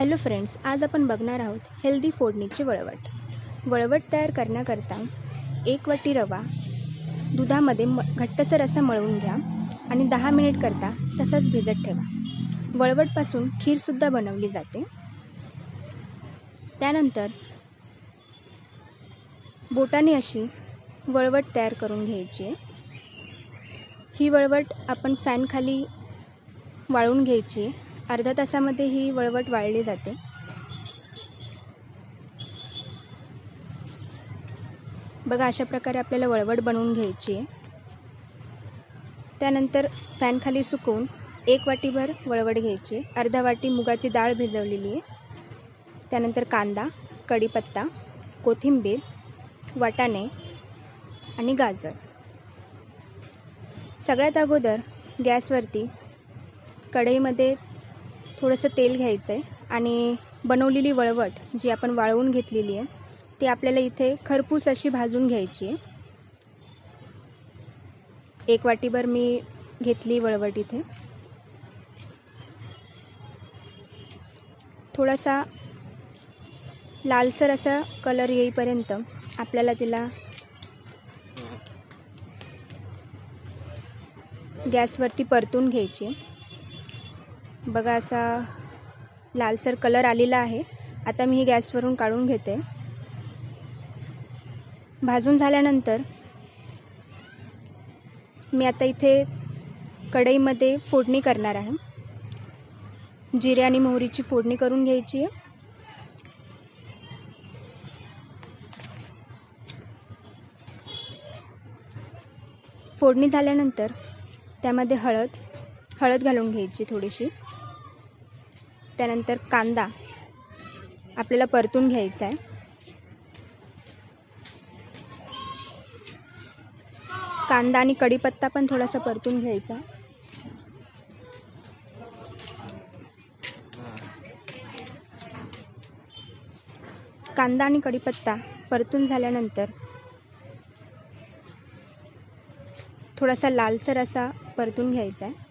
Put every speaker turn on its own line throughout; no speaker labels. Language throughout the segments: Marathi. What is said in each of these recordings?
हॅलो फ्रेंड्स, आज आपण बघणार आहोत हेल्दी फोडणीची वळवट. वळवट तयार करण्याकरता 1 वाटी रवा दुधामध्ये घट्टसर असा मळवून घ्या आणि 10 मिनिट करता तसाच भिजत ठेवा. वळवटपासून खीरसुद्धा बनवली जाते. त्यानंतर बोटाने अशी वळवट तयार करून घ्यायची आहे. ही वळवट आपण फॅनखाली वाळून घ्यायची. अर्ध्या तासामध्ये ही वळवट वाळली जाते. बघा, अशा प्रकारे आपल्याला वळवट बनवून घ्यायची आहे. त्यानंतर फॅनखाली सुकवून 1 वाटीभर वळवट घ्यायची. अर्धा वाटी मुगाची डाळ भिजवलेली आहे. त्यानंतर कांदा, कढीपत्ता, कोथिंबीर, वाटाणे आणि गाजर. सगळ्यात अगोदर गॅसवरती कढईमध्ये थोडंसं तेल घ्यायचं आहे आणि बनवलेली वळवट जी आपण वाळवून घेतलेली आहे ती आपल्याला इथे खरपूस अशी भाजून घ्यायची आहे. 1 वाटीभर मी घेतली वळवट. इथे थोडासा लालसर असा कलर येईपर्यंत आपल्याला तिला गॅसवरती परतून घ्यायची. बघा, असा लालसर कलर आलेला आहे. आता मी ही गॅसवरून काढून घेते. भाजून झाल्यानंतर मी आता इथे कढईमध्ये फोडणी करणार आहे. जिरे आणि मोहरीची फोडणी करून घ्यायची आहे. फोडणी झाल्यानंतर त्यामध्ये हळद घालून घ्यायची थोडीशी. त्यानंतर कांदा आपल्याला परतून घ्यायचा आहे. कांदा आणि कढीपत्ता पण थोडासा परतून घ्यायचा. कांदा आणि कढीपत्ता परतून झाल्यानंतर थोडासा लालसर असा परतून घ्यायचा आहे.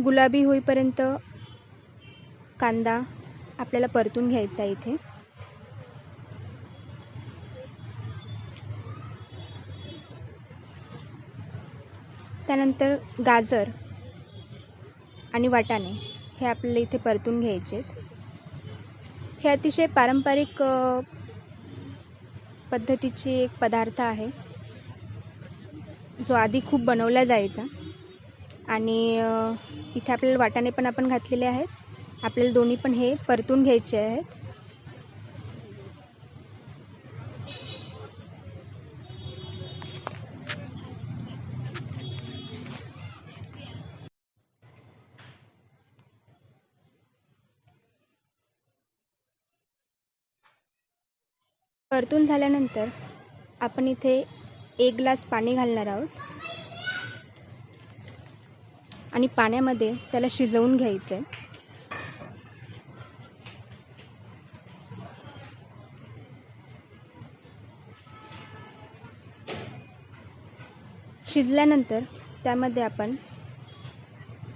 गुलाबी होईपर्यंत कांदा आपल्याला परतून घ्यायचा आहे इथे. त्यानंतर गाजर आणि वाटाणे हे आपल्याला इथे परतून घ्यायचे. हे अतिशय पारंपरिक पद्धतीची एक पदार्थ आहे जो आधी खूप बनवला जायचा. आणि इथे आपल्याला वाटाणे पण आपण घातलेले आहेत. आपल्याला दोन्ही पण हे परतून घ्यायचे आहेत. परतून झाल्यानंतर आपण इथे 1 ग्लास पाणी घालणार आहोत आणि पाण्यामध्ये त्याला शिजवून घ्यायचं आहे. शिजल्यानंतर त्यामध्ये आपण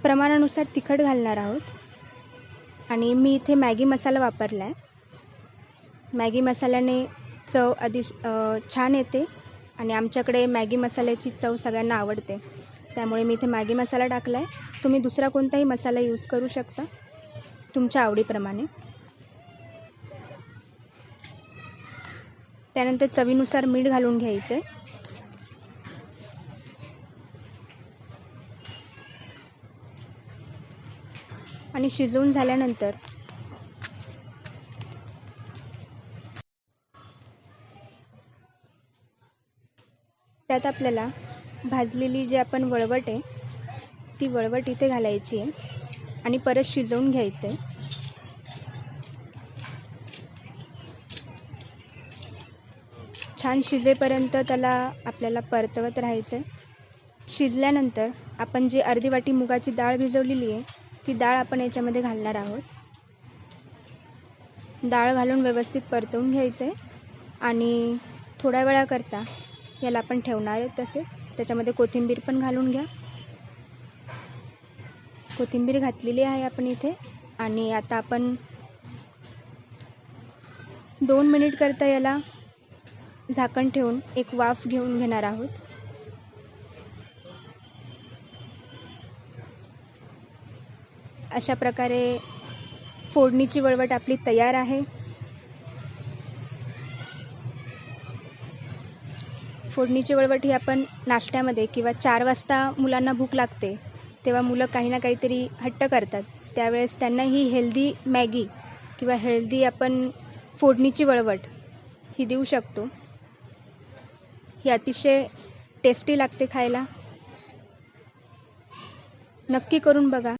प्रमाणानुसार तिखट घालणार आहोत आणि मी इथे मॅगी मसाला वापरला आहे. मॅगी मसाल्याने चव छान येते आणि आमच्याकडे मॅगी मसाल्याची चव सगळ्यांना आवडते. त्यामुळे मी इथे मॅगी मसाला टाकला आहे. तुम्ही दुसरा कोणताही मसाला यूज करू शकता तुमच्या आवडीप्रमाणे. त्यानंतर चवीनुसार मीठ घालून घ्यायचं आहे. आणि शिजवून झाल्यानंतर त्यात आपल्याला भाजलेली जी आपण वळवट आहे ती वळवट इथे घालायची आहे आणि परत शिजवून घ्यायचं आहे. छान शिजेपर्यंत त्याला आपल्याला परतवत राहायचं आहे. शिजल्यानंतर आपण जी अर्धी वाटी मुगाची डाळ भिजवलेली आहे ती डाळ आपण याच्यामध्ये घालणार आहोत. डाळ घालून व्यवस्थित परतवून घ्यायचं आहे आणि थोड्या वेळाकरता याला आपण ठेवणार आहे. तसेच त्याच्यामध्ये कोथिंबीर पण घालून घ्या. कोथिंबीर घातलेली आहे आपण इथे आणि आता आपण 2 मिनिट करता याला झाकण ठेवून एक वाफ घेऊन घेणार आहोत. अशा प्रकारे फोडणीची वळवट आपली तयार आहे. फोडणीची वळवट ही आपण नाश्त्यामध्ये किंवा 4 वाजता मुलांना भूक लागते तेव्हा मुलं काही ना काहीतरी हट्ट करतात, त्यावेळेस त्यांना ही हेल्दी मॅगी किंवा हेल्दी आपण फोडणीची वळवट ही देऊ शकतो. ही अतिशय टेस्टी लागते खायला. नक्की करून बघा.